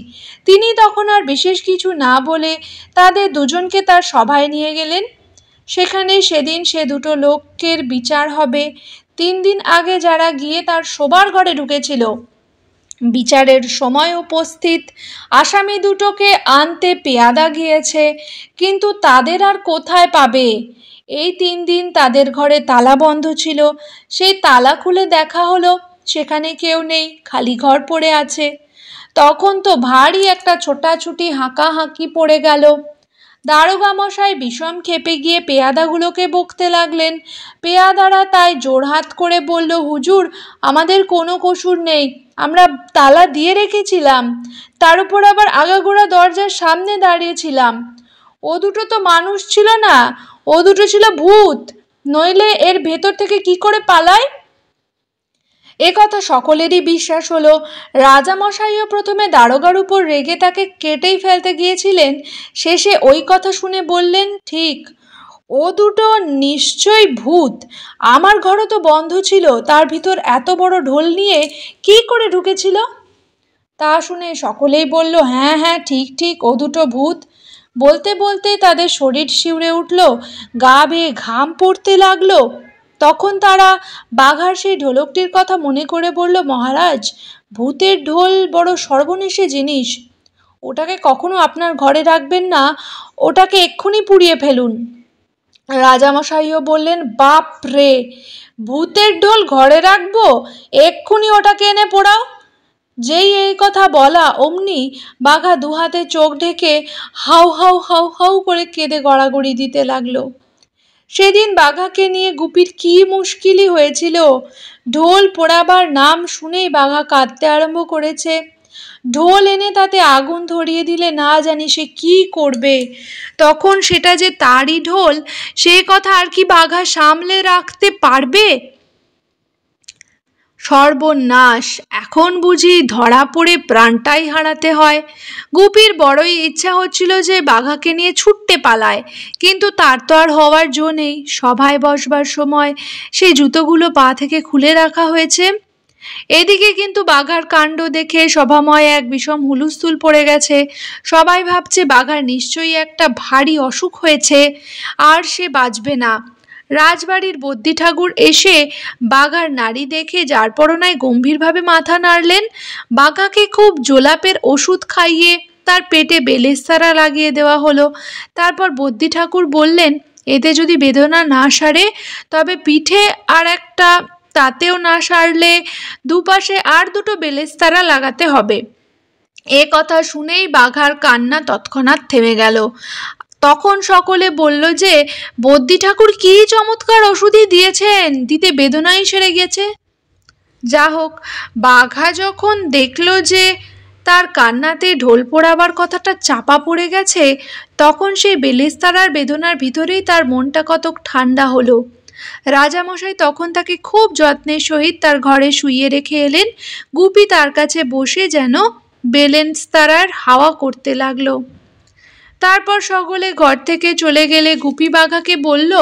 তিনি তখন আর বিশেষ কিছু না বলে তাদের দুজনকে তার সভায় নিয়ে গেলেন। সেখানে সেদিন সে দুটো লোকের বিচার হবে। 3 দিন আগে যারা গিয়ে তার শোবার ঘরে ঢুকেছিল, বিচারের সময় উপস্থিত আসামি দুটোকে আনতে পেয়াদা গিয়েছে, কিন্তু তাদের আর কোথায় পাবে? এই 3 দিন তাদের ঘরে তালা বন্ধ ছিল। সেই তালা খুলে দেখা হলো সেখানে কেউ নেই, খালি ঘর পড়ে আছে। তখন তো ভারী একটা ছোটাছুটি হাঁকাহাঁকি পড়ে গেল। দারোগা মশাই বিষম খেপে গিয়ে পেয়াদাগুলোকে বকতে লাগলেন। পেয়াদারা তাই জোড়হাত করে বলল, হুজুর, আমাদের কোনো কসুর নেই, আমরা তালা দিয়ে রেখেছিলাম, তার উপর আবার আগাগোড়া দরজার সামনে দাঁড়িয়েছিলাম। ও দুটো তো মানুষ ছিল না, ও দুটো ছিল ভূত, নইলে এর ভেতর থেকে কি করে পালায়? এ কথা সকলেরই বিশ্বাস হলো। রাজামশাইও প্রথমে দারোগার উপর রেগে তাকে কেটেই ফেলতে গিয়েছিলেন, শেষে ওই কথা শুনে বললেন, ঠিক, ও দুটো নিশ্চয়ই ভূত। আমার ঘরও তো বন্ধ ছিল, তার ভিতর এত বড় ঢোল নিয়ে কি করে ঢুকেছিল? তা শুনে সকলেই বলল, হ্যাঁ হ্যাঁ, ঠিক ঠিক, ও দুটো ভূত। বলতে বলতে তাদের শরীর শিউরে উঠল, গা বেয়ে ঘাম পড়তে লাগলো। তখন তারা বাঘার সেই ঢোলকটির কথা মনে করে বলল, মহারাজ, ভূতের ঢোল বড় সর্বনেশে জিনিস, ওটাকে কখনো আপনার ঘরে রাখবেন না, ওটাকে এক্ষুনি পুড়িয়ে ফেলুন। রাজামশাইও বললেন, বাপ রে, ভূতের ঢোল ঘরে রাখবো? এক্ষুনি ওটাকে এনে পোড়াও। যেই এই কথা বলা অমনি বাঘা দুহাতে চোখ ঢেকে হাউ হাউ হাউ হাউ করে কেঁদে গড়াগড়ি দিতে লাগলো। সেদিন বাঘাকে নিয়ে গুপির কি মুশকিলই হয়েছিল। ঢোল পোড়াবার নাম শুনেই বাঘা কাঁদতে আরম্ভ করেছে। ঢোল এনে তাতে আগুন ধরিয়ে দিলে না জানি সে কি করবে। তখন সেটা যে তারই ঢোল, সে কথা আর কি বাঘা সামলে রাখতে পারবে? সর্বনাশ, এখন বুঝি ধরা পড়ে প্রাণটাই হারাতে হয়। গুপির বড়ই ইচ্ছা হচ্ছিল যে বাঘাকে নিয়ে ছুটতে পালায়, কিন্তু তার তো আর হওয়ার জো নেই। সভায় বসবার সময় সেই জুতোগুলো পা থেকে খুলে রাখা হয়েছে। এদিকে কিন্তু বাঘার কাণ্ড দেখে সভাময় এক বিষম হুলস্থুল পড়ে গেছে। সবাই ভাবছে বাঘার নিশ্চয়ই একটা ভারী অসুখ হয়েছে, আর সে বাঁচবে না। রাজবাড়ির বদ্যি ঠাকুর এসে বাঘার নাড়ি দেখে জারপরনায় গম্ভীরভাবে মাথা নাড়লেন। বাঘাকে খুব জোলাপের ওষুধ খাইয়ে তার পেটে বেলেস্তারা লাগিয়ে দেওয়া হলো। তারপর বদ্যি ঠাকুর বললেন, এতে যদি বেদনা না সারে তবে পিঠে আর একটা, তাতেও না সারলে দুপাশে আর দুটো বেলেস্তারা লাগাতে হবে। এ কথা শুনেই বাঘার কান্না তৎক্ষণাৎ থেমে গেল। তখন সকলে বলল যে বদ্যি ঠাকুর কি চমৎকার ওষুধই দিয়েছেন, দিতে বেদনাই সেরে গেছে। যা হোক, বাঘা যখন দেখল যে তার কান্নাতে ঢোল পোড়াবার কথাটা চাপা পড়ে গেছে, তখন সেই বেলেস্তারার বেদনার ভিতরেই তার মনটা কতক ঠান্ডা হলো। রাজামশাই তখন তাকে খুব যত্নের সহিত তার ঘরে শুইয়ে রেখে এলেন। গুপি তার কাছে বসে যেন বেলেস্তারার হাওয়া করতে লাগলো। তারপর সকলে ঘর থেকে চলে গেলে গুপি বাঘাকে বলল,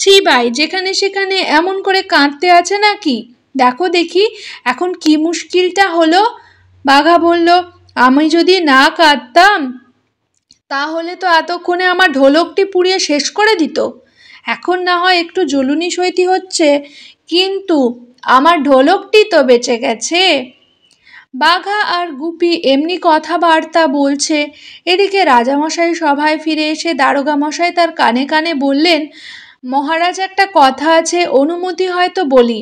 ছি ভাই, যেখানে সেখানে এমন করে কাঁদতে আছে নাকি? দেখো দেখি এখন কি মুশকিলটা হলো। বাঘা বলল, আমি যদি না কাঁদতাম তাহলে তো এতক্ষণে আমার ঢোলকটি পুড়িয়ে শেষ করে দিত। এখন না হয় একটু জ্বলুনি সইতে হচ্ছে, কিন্তু আমার ঢোলকটি তো বেঁচে গেছে। বাঘা আর গুপি এমনি কথাবার্তা বলছে, এদিকে রাজামশাই সভায় ফিরে এসে দারোগা মশাই তার কানে কানে বললেন, মহারাজ, একটা কথা আছে, অনুমতি হয় তো বলি।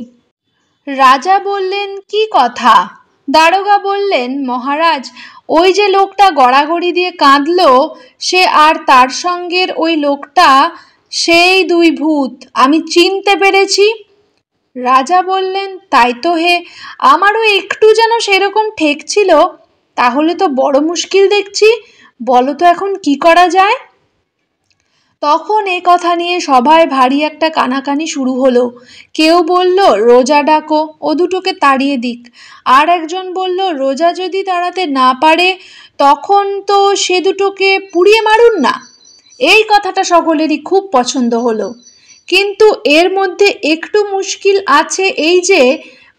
রাজা বললেন, কি কথা? দারোগা বললেন, মহারাজ, ওই যে লোকটা গড়াগড়ি দিয়ে কাঁদলো, সে আর তার সঙ্গের ওই লোকটা সেই দুই ভূত, আমি চিনতে পেরেছি। রাজা বললেন, তাই তো হে, আমারও একটু যেন সেরকম ঠেকছিল। তাহলে তো বড় মুশকিল দেখছি, বলো তো এখন কি করা যায়? তখন এ কথা নিয়ে সভায় ভারী একটা কানাকানি শুরু হলো। কেউ বলল, রোজা ডাকো, ও দুটোকে তাড়িয়ে দিক। আর একজন বলল, রোজা যদি তাড়াতে না পারে তখন তো সে দুটোকে পুড়িয়ে মারুন না। এই কথাটা সকলেরই খুব পছন্দ হলো, কিন্তু এর মধ্যে একটু মুশকিল আছে, এই যে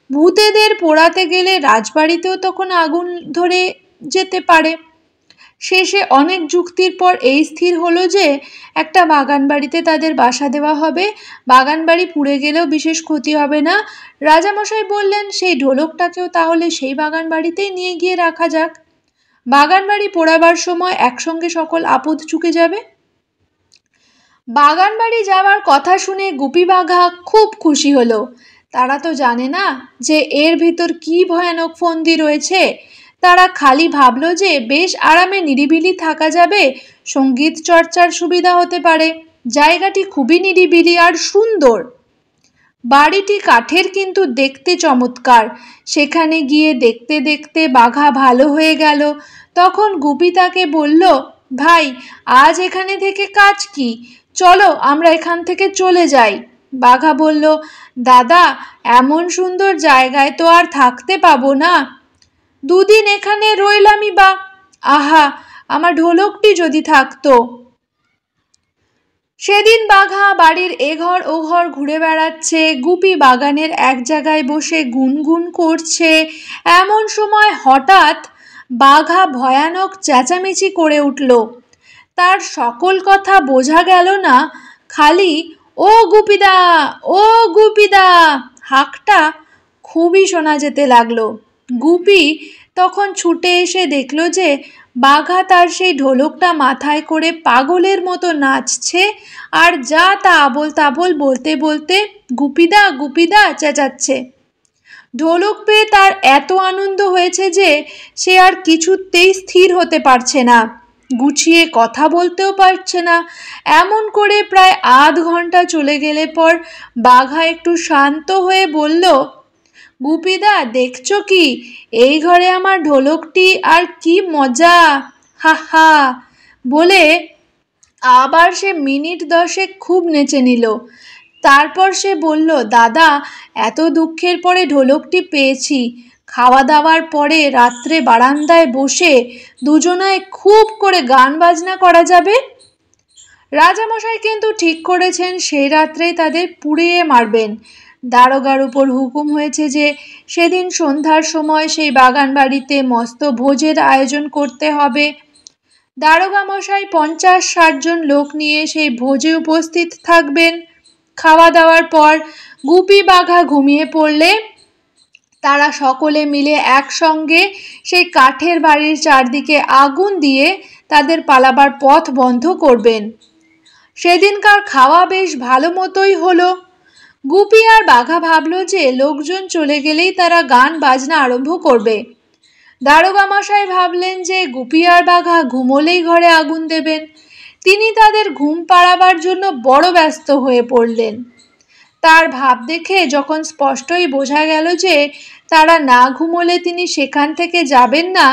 ভূতেদের পোড়াতে গেলে রাজবাড়িতেও তখন আগুন ধরে যেতে পারে। শেষে অনেক যুক্তির পর এই স্থির হলো যে একটা বাগান বাড়িতে তাদের বাসা দেওয়া হবে। বাগান বাড়ি পুড়ে গেলেও বিশেষ ক্ষতি হবে না। রাজামশাই বললেন, সেই ঢোলকটাকেও তাহলে সেই বাগান বাড়িতেই নিয়ে গিয়ে রাখা যাক। বাগান বাড়ি পোড়াবার সময় একসঙ্গে সকল আপদ চুকে যাবে। বাগান বাড়ি যাওয়ার কথা শুনে গুপি বাঘা খুব খুশি হলো। তারা তো জানে না যে এর ভিতর কি ভয়ানক ফন্দি রয়েছে। তারা খালি ভাবলো যে বেশ আরামে নিরিবিলি থাকা যাবে, সঙ্গীত চর্চার সুবিধা হতে পারে। জায়গাটি খুবই নিরিবিলি আর সুন্দর। বাড়িটি কাঠের, কিন্তু দেখতে চমৎকার। সেখানে গিয়ে দেখতে দেখতে বাঘা ভালো হয়ে গেল। তখন গুপি তাকে বলল, ভাই, আজ এখানে থেকে কাজ কি? চলো আমরা এখান থেকে চলে যাই। বাঘা বলল, দাদা, এমন সুন্দর জায়গায় তো আর থাকতে পাবো না। দুদিন এখানে রইলামই বা। আহা, আমার ঢোলকটি যদি থাকতো। সেদিন বাঘা বাড়ির এঘর ওঘর ঘুরে বেড়াচ্ছে, গুপি বাগানের এক জায়গায় বসে গুনগুন করছে। এমন সময় হঠাৎ বাঘা ভয়ানক চেঁচামেচি করে উঠল। তার সকল কথা বোঝা গেল না, খালি ও গুপিদা, ও গুপিদা হাঁকটা খুবই শোনা যেতে লাগলো। গুপি তখন ছুটে এসে দেখল যে বাঘা তার সেই ঢোলকটা মাথায় করে পাগলের মতো নাচছে, আর যা তা আবোল তাবোল বলতে বলতে গুপিদা গুপিদা চেঁচাচ্ছে। ঢোলক পেয়ে তার এত আনন্দ হয়েছে যে সে আর কিছুতেই স্থির হতে পারছে না, গুছিয়ে কথা বলতেও পারছে না। এমন করে প্রায় আধ ঘন্টা চলে গেলে পর বাঘা একটু শান্ত হয়ে বলল, গুপিদা, দেখছো কি, এই ঘরে আমার ঢোলকটি, আর কি মজা, হা হা বলে আবার সে মিনিট 10 খুব নেচে নিল। তারপর সে বলল, দাদা, এত দুঃখের পরে ঢোলকটি পেয়েছি। খাওয়া দাওয়ার পরে রাত্রে বারান্দায় বসে দুজনায় খুব করে গান বাজনা করা যাবে। রাজামশাই কিন্তু ঠিক করেছেন সেই রাত্রেই তাদের পুড়িয়ে মারবেন। দারোগার উপর হুকুম হয়েছে যে সেদিন সন্ধ্যার সময় সেই বাগান বাড়িতে মস্ত ভোজের আয়োজন করতে হবে। দারোগা মশাই 50-60 জন লোক নিয়ে সেই ভোজে উপস্থিত থাকবেন। খাওয়া দাওয়ার পর গুপি বাঘা ঘুমিয়ে পড়লে তারা সকলে মিলে একসঙ্গে সেই কাঠের বাড়ির চারদিকে আগুন দিয়ে তাদের পালাবার পথ বন্ধ করবেন। সেদিনকার খাওয়া বেশ ভালো মতোই হলো। গুপি আর বাঘা ভাবলো যে লোকজন চলে গেলেই তারা গান বাজনা আরম্ভ করবে। দারোগা মশাই ভাবলেন যে গুপি আর বাঘা ঘুমোলেই ঘরে আগুন দেবেন। তিনি তাদের ঘুম পাড়াবার জন্য বড় ব্যস্ত হয়ে পড়লেন। তার ভাব দেখে যখন স্পষ্টই বোঝা গেল যে তারা না ঘুমোলে তিনি সেখান থেকে যাবেন না,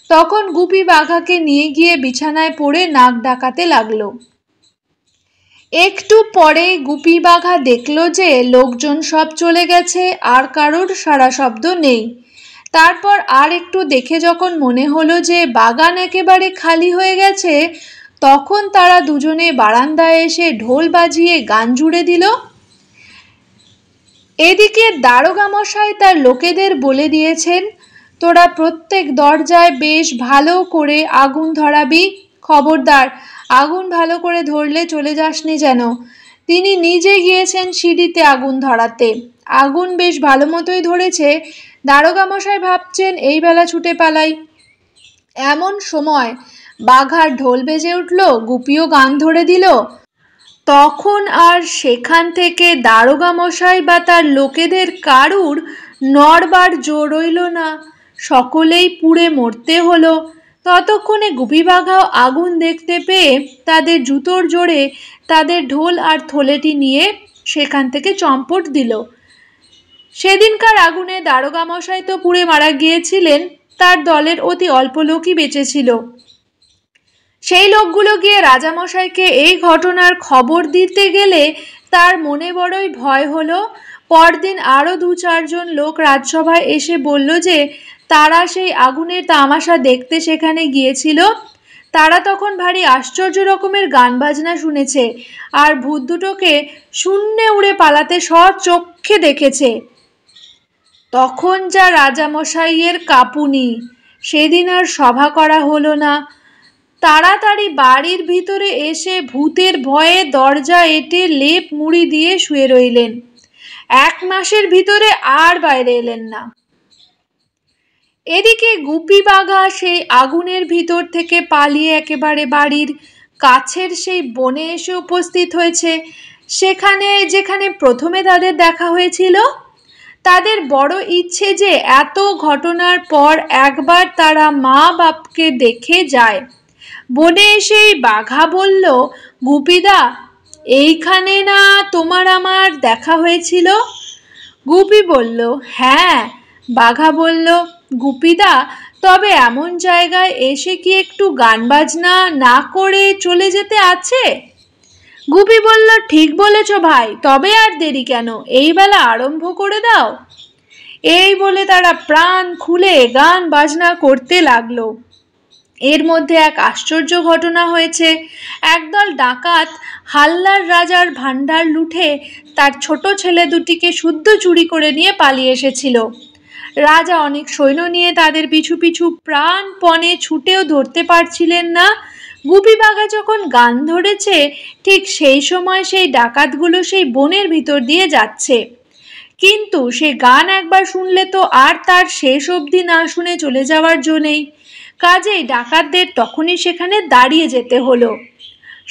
তখন গুপি বাঘাকে নিয়ে গিয়ে বিছানায় পড়ে নাক ডাকাতে লাগলো। একটু পরে গুপি বাঘা দেখল যে লোকজন সব চলে গেছে, আর কারোর সাড়া শব্দ নেই। তারপর আর একটু দেখে যখন মনে হলো যে বাগান একেবারে খালি হয়ে গেছে, তখন তারা দুজনে বারান্দায় এসে ঢোল বাজিয়ে গান জুড়ে দিল। এদিকে দারোগা মশাই তার লোকেদের বলে দিয়েছেন, তোরা প্রত্যেক দরজায় বেশ ভালো করে আগুন ধরাবি। খবরদার, আগুন ভালো করে ধরলে চলে যাসনি যেন। তিনি নিজে গিয়েছেন সিঁড়িতে আগুন ধরাতে। আগুন বেশ ভালো মতোই ধরেছে। দারোগা মশাই ভাবছেন এই বেলা ছুটে পালাই। এমন সময় বাঘার ঢোল বেজে উঠল, গুপিও গান ধরে দিল। তখন আর সেখান থেকে দারোগা মশাই বা তার লোকেদের কারুর নড়বার জোর রইল না, সকলেই পুড়ে মরতে হলো। ততক্ষণে গুপি বাঘাও আগুন দেখতে পেয়ে তাদের জুতোর জোরে তাদের ঢোল আর থলেটি নিয়ে সেখান থেকে চম্পট দিল। সেদিনকার আগুনে দারোগা মশাই তো পুড়ে মারা গিয়েছিলেন, তার দলের অতি অল্প লোকই বেঁচেছিল। সেই লোকগুলো গিয়ে রাজামশাইকে এই ঘটনার খবর দিতে গেলে তার মনে বড়ই ভয় হলো। পরদিন আরও 2-4 লোক রাজসভায় এসে বলল যে তারা সেই আগুনের তামাশা দেখতে সেখানে গিয়েছিল। তারা তখন ভারী আশ্চর্য রকমের গান বাজনা শুনেছে আর ভূত দুটোকে শূন্যে উড়ে পালাতে স্বচক্ষে দেখেছে। তখন যা রাজামশাইয়ের কাঁপুনি, সেদিন আর সভা করা হলো না। তাড়াতাড়ি বাড়ির ভিতরে এসে ভূতের ভয়ে দরজা এঁটে লেপ মুড়ি দিয়ে শুয়ে রইলেন। 1 মাসের ভিতরে আর বাইরে এলেন না। এদিকে গুপি বাঘা সেই আগুনের ভিতর থেকে পালিয়ে একেবারে বাড়ির কাছের সেই বনে এসে উপস্থিত হয়েছে। সেখানে যেখানে প্রথমে তাদের দেখা হয়েছিল। তাদের বড় ইচ্ছে যে এত ঘটনার পর একবার তারা মা বাপকে দেখে যায়। বনে এসেই বাঘা বলল, গুপিদা, এইখানে না তোমার আমার দেখা হয়েছিল? গুপি বলল, হ্যাঁ। বাঘা বলল, গুপিদা, তবে এমন জায়গায় এসে কি একটু গান বাজনা না করে চলে যেতে আছে? গুপি বলল, ঠিক বলেছ ভাই, তবে আর দেরি কেন, এই বেলা আরম্ভ করে দাও। এই বলে তারা প্রাণ খুলে গান বাজনা করতে লাগলো। এর মধ্যে এক আশ্চর্য ঘটনা হয়েছে। একদল ডাকাত হাল্লার রাজার ভাণ্ডার লুঠে তার ছোট ছেলে দুটিকে শুদ্ধ চুরি করে নিয়ে পালিয়ে এসেছিল। রাজা অনেক সৈন্য নিয়ে তাদের পিছু পিছু প্রাণপণে ছুটেও ধরতে পারছিলেন না। গুপি বাঘা যখন গান ধরেছে, ঠিক সেই সময় সেই ডাকাতগুলো সেই বনের ভিতর দিয়ে যাচ্ছে। কিন্তু সে গান একবার শুনলে তো আর তার শেষ অবধি না শুনে চলে যাওয়ার জো নেই। কাজেই ডাকাতদের তখনই সেখানে দাঁড়িয়ে যেতে হলো।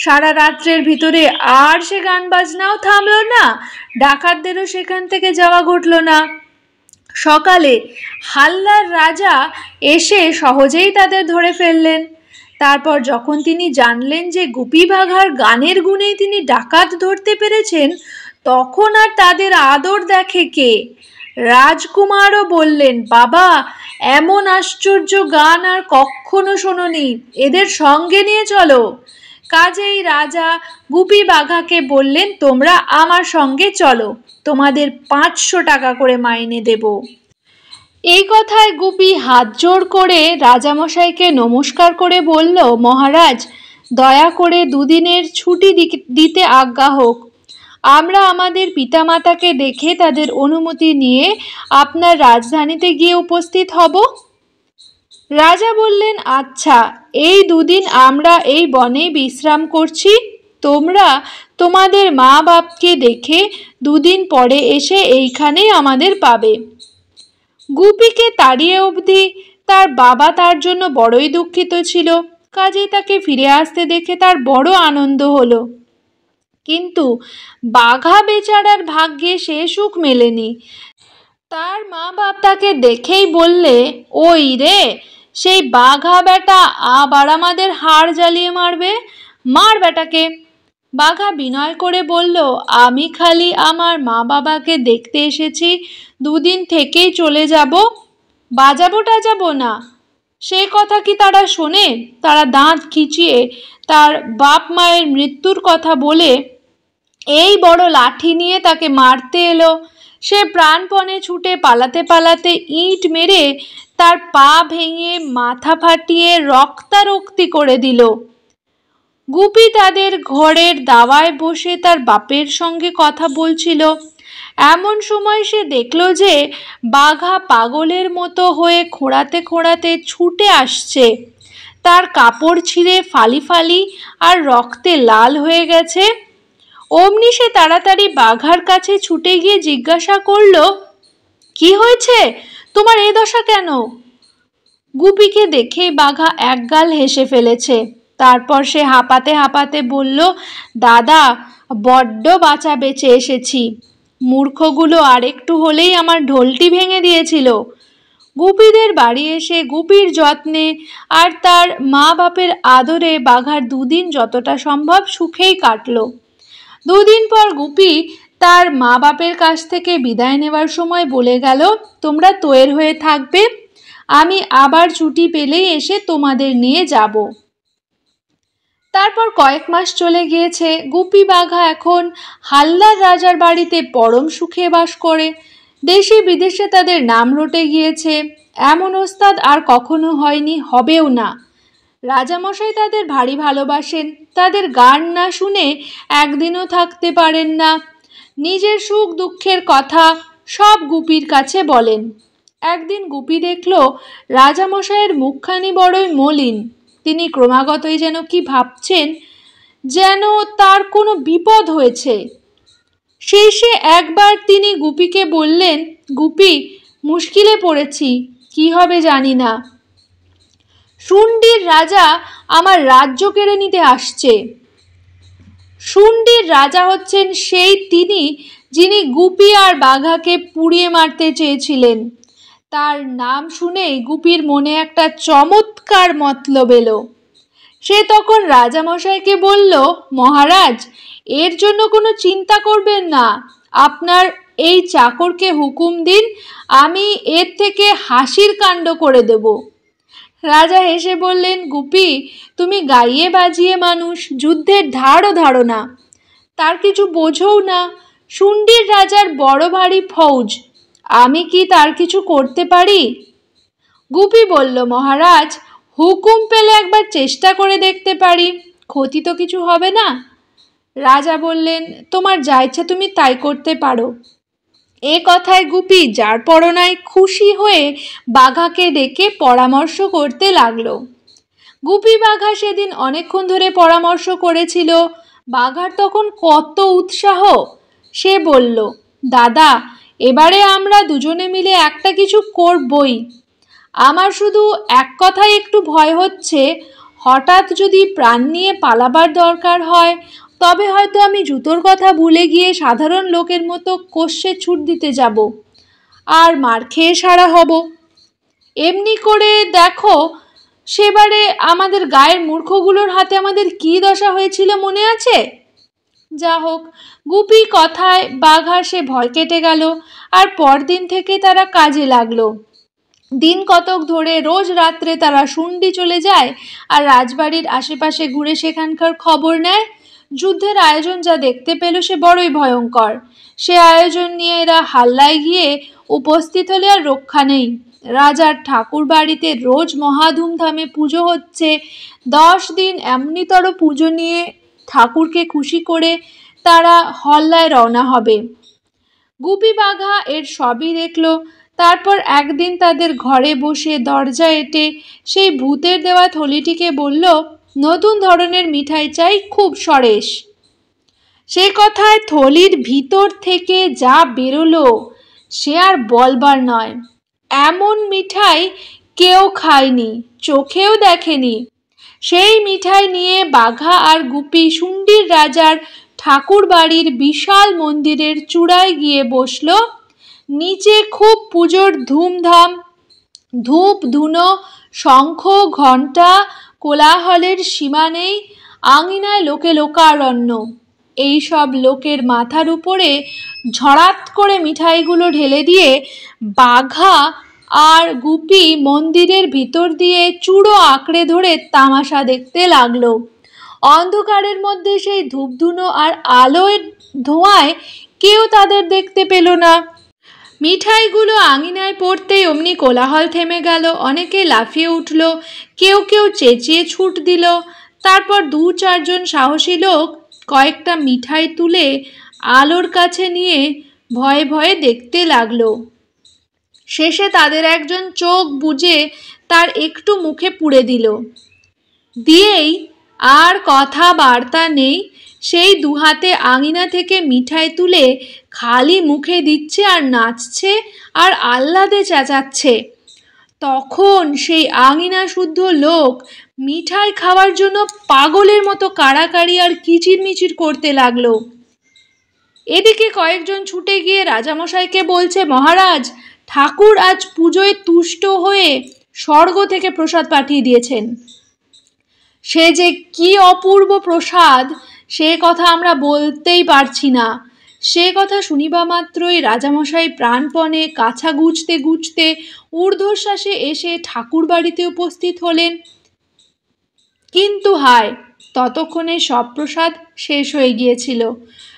সারা রাত্রের ভিতরে আর সে গান বাজনাও থামলো না, ডাকাতদেরও সেখান থেকে যাওয়া ঘটল না। সকালে হাল্লার রাজা এসে সহজেই তাদের ধরে ফেললেন। তারপর যখন তিনি জানলেন যে গুপি বাঘার গানের গুণেই তিনি ডাকাত ধরতে পেরেছেন, তখন আর তাদের আদর দেখে কে? রাজকুমারও বললেন, বাবা, এমন আশ্চর্য গান আর কখনো শোনোনি, এদের সঙ্গে নিয়ে চলো। কাজেই রাজা গুপি বাঘাকে বললেন, তোমরা আমার সঙ্গে চলো, তোমাদের 500 টাকা করে মাইনে দেব। এই কথায় গুপি হাত জোড় করে রাজামশাইকে নমস্কার করে বলল, মহারাজ, দয়া করে 2 দিনের ছুটি দিতে আজ্ঞা হোক। আমরা আমাদের পিতামাতাকে দেখে তাদের অনুমতি নিয়ে আপনার রাজধানীতে গিয়ে উপস্থিত হব। রাজা বললেন, আচ্ছা, এই 2 দিন আমরা এই বনে বিশ্রাম করছি। তোমরা তোমাদের মা বাপকে দেখে 2 দিন পরে এসে এইখানেই আমাদের পাবে। গুপিকে তাড়িয়ে অবধি তার বাবা তার জন্য বড়ই দুঃখিত ছিল। কাজেই তাকে ফিরে আসতে দেখে তার বড় আনন্দ হলো। কিন্তু বাঘা বেচারার ভাগ্যে সে সুখ মেলেনি। তার মা বাপ তাকে দেখেই বললে, ওই রে, সেই বাঘা বেটা আবার আমাদের হাড় জ্বালিয়ে মারবে, মার বেটাকে। বাঘা বিনয় করে বলল, আমি খালি আমার মা বাবাকে দেখতে এসেছি, 2 দিন থেকেই চলে যাব, বাজাবো টাজাবো না। সে কথা কি তারা শোনে? তারা দাঁত খিচিয়ে তার বাপ মায়ের মৃত্যুর কথা বলে এই বড় লাঠি নিয়ে তাকে মারতে এলো। সে প্রাণপণে ছুটে পালাতে পালাতে ইট মেরে তার পা ভেঙে মাথা ফাটিয়ে রক্তারক্তি করে দিল। গুপি তাদের ঘরের দাওয়ায় বসে তার বাপের সঙ্গে কথা বলছিল। এমন সময় সে দেখল যে বাঘা পাগলের মতো হয়ে খোঁড়াতে খোঁড়াতে ছুটে আসছে। তার কাপড় ছিঁড়ে ফালি ফালি আর রক্তে লাল হয়ে গেছে। অমনি সে তাড়াতাড়ি বাঘার কাছে ছুটে গিয়ে জিজ্ঞাসা করলো, কি হয়েছে, তোমার এই দশা কেন? গুপিকে দেখে বাঘা একগাল হেসে ফেলেছে। তারপর সে হাঁপাতে হাঁপাতে বলল, দাদা, বড্ড বাঁচা বেঁচে এসেছি। মূর্খগুলো আরেকটু হলেই আমার ঢোলটি ভেঙে দিয়েছিল। গুপিদের বাড়ি এসে গুপির যত্নে আর তার মা বাপের আদরে বাঘার দুদিন যতটা সম্ভব সুখেই কাটল। দুদিন পর গুপি তার মা বাপের কাছ থেকে বিদায় নেওয়ার সময় বলে গেল, তোমরা তৈর হয়ে থাকবে, আমি আবার ছুটি পেলেই এসে তোমাদের নিয়ে যাব। তারপর কয়েক মাস চলে গিয়েছে। গুপি বাঘা এখন হালদার রাজার বাড়িতে পরম সুখে বাস করে। দেশে বিদেশে তাদের নাম রটে গিয়েছে। এমন ওস্তাদ আর কখনো হয়নি, হবেও না। রাজামশাই তাদের ভারী ভালোবাসেন। তাদের গান না শুনে একদিনও থাকতে পারেন না। নিজের সুখ দুঃখের কথা সব গুপির কাছে বলেন। একদিন গুপি দেখল রাজামশাইয়ের মুখখানি বড়ই মলিন। তিনি ক্রমাগতই যেন কি ভাবছেন, যেন তার কোনো বিপদ হয়েছে। শেষে একবার তিনি গুপিকে বললেন, গুপি, মুশকিলে পড়েছি, কি হবে জানি না। শুন্ডির রাজা আমার রাজ্য কেড়ে নিতে আসছে। শুন্ডির রাজা হচ্ছেন সেই তিনি যিনি গুপি আর বাঘাকে পুড়িয়ে মারতে চেয়েছিলেন। তার নাম শুনেই গুপির মনে একটা চমৎকার মতলব এলো। সে তখন রাজামশাইকে বলল, মহারাজ, এর জন্য কোনো চিন্তা করবেন না। আপনার এই চাকরকে হুকুম দিন, আমি এর থেকে হাসির কাণ্ড করে দেব। রাজা হেসে বললেন, গুপি, তুমি গাইয়ে বাজিয়ে মানুষ, যুদ্ধের ধারও ধারো না, তার কিছু বোঝও না। শুন্ডির রাজার বড় ভারী ফৌজ, আমি কি তার কিছু করতে পারি? গুপি বলল, মহারাজ, হুকুম পেলে একবার চেষ্টা করে দেখতে পারি, ক্ষতি তো কিছু হবে না। রাজা বললেন, তোমার যা ইচ্ছা তুমি তাই করতে পারো। এ কথায় গুপি যার পরনায় খুশি হয়ে বাঘাকে ডেকে পরামর্শ করতে লাগলো। গুপি বাঘা সেদিন অনেকক্ষণ ধরে পরামর্শ করেছিল। বাঘার তখন কত উৎসাহ! সে বলল, দাদা, এবারে আমরা দুজনে মিলে একটা কিছু করবই। আমার শুধু এক কথাই একটু ভয় হচ্ছে, হঠাৎ যদি প্রাণ নিয়ে পালাবার দরকার হয়, তবে হয়তো আমি জুতোর কথা ভুলে গিয়ে সাধারণ লোকের মতো কষে ছুট দিতে যাব আর মার খেয়ে সারা হব। এমনি করে দেখো, সেবারে আমাদের গায়ের মূর্খগুলোর হাতে আমাদের কি দশা হয়েছিল মনে আছে? যা হোক, গুপি কথায় বাঘার সে ভয় কেটে গেল। আর পরদিন থেকে তারা কাজে লাগলো। দিন কতক ধরে রোজ রাত্রে তারা শুন্ডি চলে যায় আর রাজবাড়ির আশেপাশে ঘুরে সেখানকার খবর নেয়। যুদ্ধের আয়োজন যা দেখতে পেল সে বড়ই ভয়ঙ্কর। সে আয়োজন নিয়ে এরা হাল্লায় গিয়ে উপস্থিত হলে আর রক্ষা নেই। রাজার ঠাকুর বাড়িতে রোজ মহা ধুমধামে পুজো হচ্ছে। 10 দিন এমনিতর পুজো নিয়ে ঠাকুরকে খুশি করে তারা হল্লায় রওনা হবে। গুপি বাঘা এর সবই দেখল। তারপর একদিন তাদের ঘরে বসে দরজা এঁটে সেই ভূতের দেওয়া থলিটিকে বলল, নতুন ধরনের মিঠাই চাই, খুব সরেস। সে কথায় থলির ভিতর থেকে যা বেরোলো সে আর বলবার নয়। এমন মিঠাই কেউ খায়নি, চোখেও দেখেনি। সেই মিঠাই নিয়ে বাঘা আর গুপি শুন্ডির রাজার ঠাকুর বাড়ির বিশাল মন্দিরের চূড়ায় গিয়ে বসল। নিচে খুব পুজোর ধুমধাম, ধূপ ধুনো, শঙ্খ ঘণ্টা, কোলাহলের সীমা নেই। আঙিনায় লোকে লোকারণ্য। এই সব লোকের মাথার উপরে ঝড়াত করে মিঠাইগুলো ঢেলে দিয়ে বাঘা আর গুপি মন্দিরের ভিতর দিয়ে চূড়ো আঁকড়ে ধরে তামাশা দেখতে লাগলো। অন্ধকারের মধ্যে সেই ধূপধুনো আর আলোয় ধোঁয়ায় কেউ তাদের দেখতে পেল না। মিঠাইগুলো আঙিনায় পড়তেই অমনি কোলাহল থেমে গেল। অনেকে লাফিয়ে উঠল, কেউ কেউ চেঁচিয়ে ছুট দিল। তারপর 2-4 জন সাহসী লোক কয়েকটা মিঠাই তুলে আলোর কাছে নিয়ে ভয়ে ভয়ে দেখতে লাগলো। শেষে তাদের একজন চোখ বুজে তার একটু মুখে পুড়ে দিল। দিয়েই আর কথা বার্তা নেই, সেই দুহাতে আঙিনা থেকে মিঠাই তুলে খালি মুখে দিচ্ছে আর নাচছে আর আহ্লাদে চেঁচাচ্ছে। তখন সেই আঙিনা শুদ্ধ লোক মিঠাই খাওয়ার জন্য পাগলের মতো কাড়াকাড়ি আর কিচিরমিচির করতে লাগলো। এদিকে কয়েকজন ছুটে গিয়ে রাজামশাইকে বলছে, মহারাজ, ঠাকুর আজ পুজোয় তুষ্ট হয়ে স্বর্গ থেকে প্রসাদ পাঠিয়ে দিয়েছেন। সে যে কি অপূর্ব প্রসাদ, সে কথা আমরা বলতেই পারছি না। সে কথা শুনিবা মাত্রই রাজামশাই প্রাণপণে কাছা গুছতে গুছতে ঊর্ধ্বশ্বাসে এসে ঠাকুর বাড়িতে উপস্থিত হলেন। কিন্তু হায়, ততক্ষণে সব প্রসাদ শেষ হয়ে গিয়েছিল।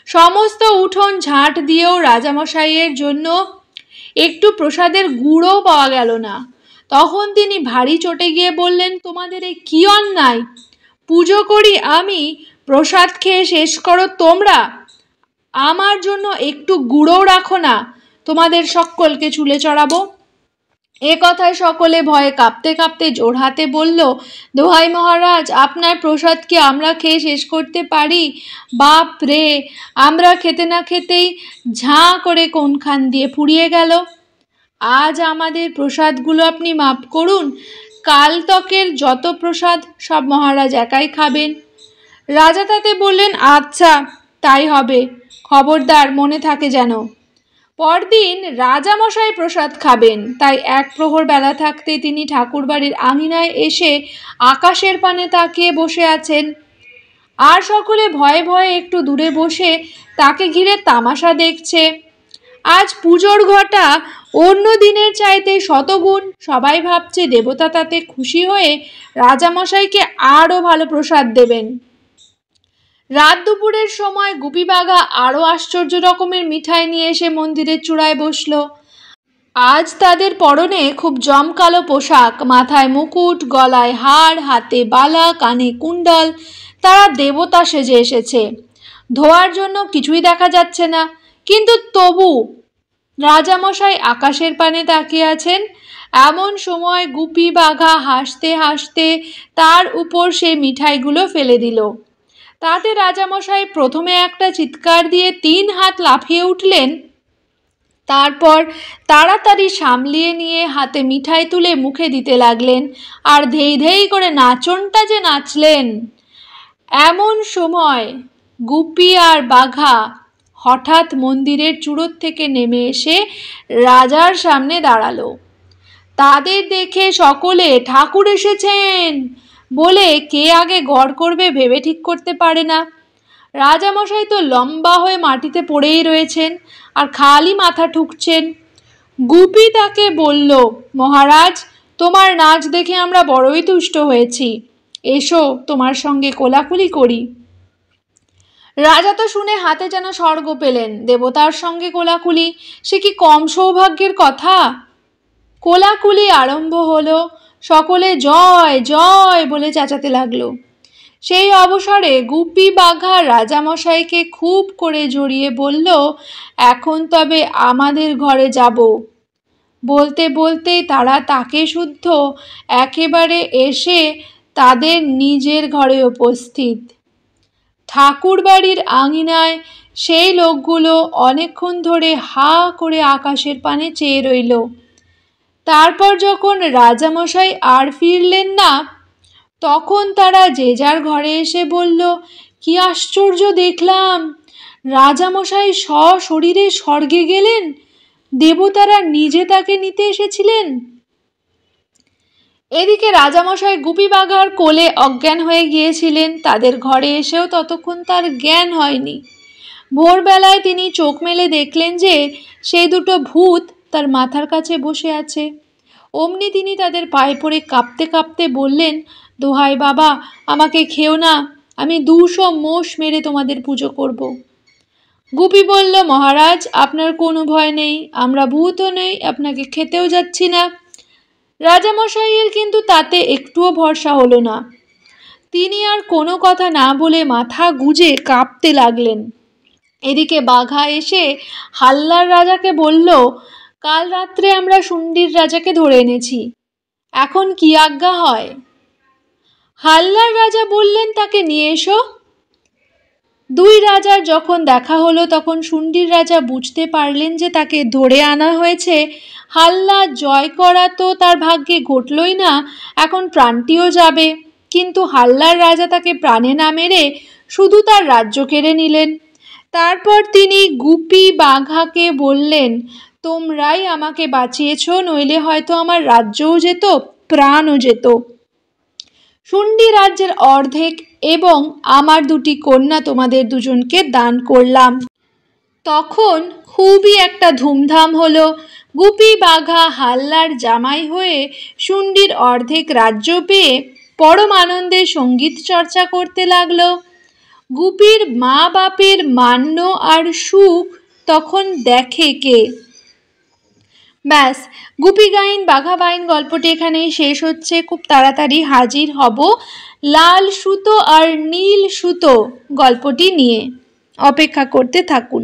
সমস্ত উঠোন ঝাঁট দিয়েও রাজামশাইয়ের জন্য একটু প্রসাদের গুঁড়ও পাওয়া গেল না। তখন তিনি ভারী চটে গিয়ে বললেন, তোমাদের এ কি অন্যায়! পুজো করি আমি, প্রসাদ খেয়ে শেষ করো তোমরা, আমার জন্য একটু গুঁড়োও রাখো না, তোমাদের সকলকে চুলে চড়াবো। এ কথায় সকলে ভয়ে কাঁপতে কাঁপতে জোড়হাতে বলল, দোহাই মহারাজ, আপনার প্রসাদ কি আমরা খেয়ে শেষ করতে পারি? বাপ রে, আমরা খেতে না খেতেই ঝাঁ করে কোনখান দিয়ে ফুরিয়ে গেল। আজ আমাদের প্রসাদগুলো আপনি মাপ করুন, কাল তকের যত প্রসাদ সব মহারাজ একাই খাবেন। রাজা তাতে বললেন, আচ্ছা তাই হবে, খবরদার মনে থাকে যেন। পরদিন রাজামশাই প্রসাদ খাবেন, তাই এক প্রহর বেলা থাকতে তিনি ঠাকুরবাড়ির আঙিনায় এসে আকাশের পানে তাকিয়ে বসে আছেন। আর সকলে ভয়ে ভয়ে একটু দূরে বসে তাকে ঘিরে তামাশা দেখছে। আজ পুজোর ঘটা অন্য দিনের চাইতে শতগুণ। সবাই ভাবছে দেবতা তাতে খুশি হয়ে রাজামশাইকে আরও ভালো প্রসাদ দেবেন। রাত দুপুরের সময় গুপি বাঘা আরও আশ্চর্য রকমের মিঠাই নিয়ে এসে মন্দিরের চূড়ায় বসল। আজ তাদের পরনে খুব জমকালো পোশাক, মাথায় মুকুট, গলায় হার, হাতে বালা, কানে কুণ্ডল। তারা দেবতা সেজে এসেছে। ধোয়ার জন্য কিছুই দেখা যাচ্ছে না, কিন্তু তবু রাজামশাই আকাশের পানে তাকিয়ে আছেন। এমন সময় গুপি বাঘা হাসতে হাসতে তার উপর সেই মিঠাইগুলো ফেলে দিল। তাতে রাজামশাই প্রথমে একটা চিৎকার দিয়ে 3 হাত লাফিয়ে উঠলেন। তারপর তাড়াতাড়ি সামলিয়ে নিয়ে হাতে মিঠাই তুলে মুখে দিতে লাগলেন, আর ধেই ধেই করে নাচনটা যে নাচলেন। এমন সময় গুপি আর বাঘা হঠাৎ মন্দিরের চূড়োর থেকে নেমে এসে রাজার সামনে দাঁড়ালো। তাদের দেখে সকলে ঠাকুর এসেছেন বলে কে আগে গড় করবে ভেবে ঠিক করতে পারে না। রাজামশাই তো লম্বা হয়ে মাটিতে পড়েই রয়েছেন আর খালি মাথা ঠুকছেন। গুপি তাকে বলল, মহারাজ, তোমার নাচ দেখে আমরা বড়ই তুষ্ট হয়েছি, এসো তোমার সঙ্গে কোলাকুলি করি। রাজা তো শুনে হাতে যেন স্বর্গ পেলেন। দেবতার সঙ্গে কোলাকুলি, সে কি কম সৌভাগ্যের কথা? কোলাকুলি আরম্ভ হলো। সকলে জয় জয় বলে চেঁচাতে লাগলো। সেই অবসরে গুপি বাঘা রাজামশাইকে খুব করে জড়িয়ে বলল, এখন তবে আমাদের ঘরে যাব। বলতে বলতেই তারা তাকে শুদ্ধ একেবারে এসে তাদের নিজের ঘরে উপস্থিত। ঠাকুর বাড়ির আঙিনায় সেই লোকগুলো অনেকক্ষণ ধরে হা করে আকাশের পানে চেয়ে রইল। তারপর যখন রাজামশাই আর ফিরলেন না, তখন তারা যে যার ঘরে এসে বলল, কি আশ্চর্য দেখলাম, রাজামশাই সশরীরে স্বর্গে গেলেন, দেবতারা নিজে তাকে নিতে এসেছিলেন। এদিকে রাজামশাই গুপি বাঘার কোলে অজ্ঞান হয়ে গিয়েছিলেন। তাদের ঘরে এসেও ততক্ষণ তার জ্ঞান হয়নি। ভোরবেলায় তিনি চোখ মেলে দেখলেন যে সেই দুটো ভূত তার মাথার কাছে বসে আছে। অমনি তিনি তাদের পায়ে পড়ে কাঁপতে কাঁপতে বললেন, দোহাই বাবা, আমাকে খেও না, আমি 200 মোষ মেরে তোমাদের পুজো করব। গুপি বলল, মহারাজ, আপনার কোনো ভয় নেই, আমরা ভূতও নেই, আপনাকে খেতেও যাচ্ছি না। রাজামশাইয়ের কিন্তু তাতে একটুও ভরসা হলো না। তিনি আর কোনো কথা না বলে মাথা গুজে কাঁপতে লাগলেন। এদিকে বাঘা এসে হাল্লার রাজাকে বলল, কাল রাত্রে আমরা শুন্ডির রাজাকে ধরে এনেছি, এখন কি আজ্ঞা হয়? হাল্লার রাজা বললেন, তাকে নিয়ে এসো। দুই রাজার যখন দেখা হলো তখন শুন্ডির রাজা বুঝতে পারলেন যে তাকে ধরে আনা হয়েছে। হাল্লা জয় করা তো তার ভাগ্যে ঘটলই না, এখন প্রাণটিও যাবে। কিন্তু হাল্লার রাজা তাকে প্রাণে না মেরে শুধু তার রাজ্য কেড়ে নিলেন। তারপর তিনি গুপি বাঘাকে বললেন, তোমরাই আমাকে বাঁচিয়েছ, নইলে হয়তো আমার রাজ্যও যেত, প্রাণও যেত। শুন্ডি রাজ্যের অর্ধেক এবং আমার দুটি কন্যা তোমাদের দুজনকে দান করলাম। তখন খুবই একটা ধুমধাম হলো। গুপি বাঘা হাল্লার জামাই হয়ে শুন্ডির অর্ধেক রাজ্য পেয়ে পরম আনন্দে সঙ্গীত চর্চা করতে লাগলো। গুপির মা বাপের মান্য আর সুখ তখন দেখে কে? ব্যাস, গুপি গাইন বাঘা বাইন গল্পটি এখানেই শেষ হচ্ছে। খুব তাড়াতাড়ি হাজির হব লাল সুতো আর নীল সুতো গল্পটি নিয়ে, অপেক্ষা করতে থাকুন।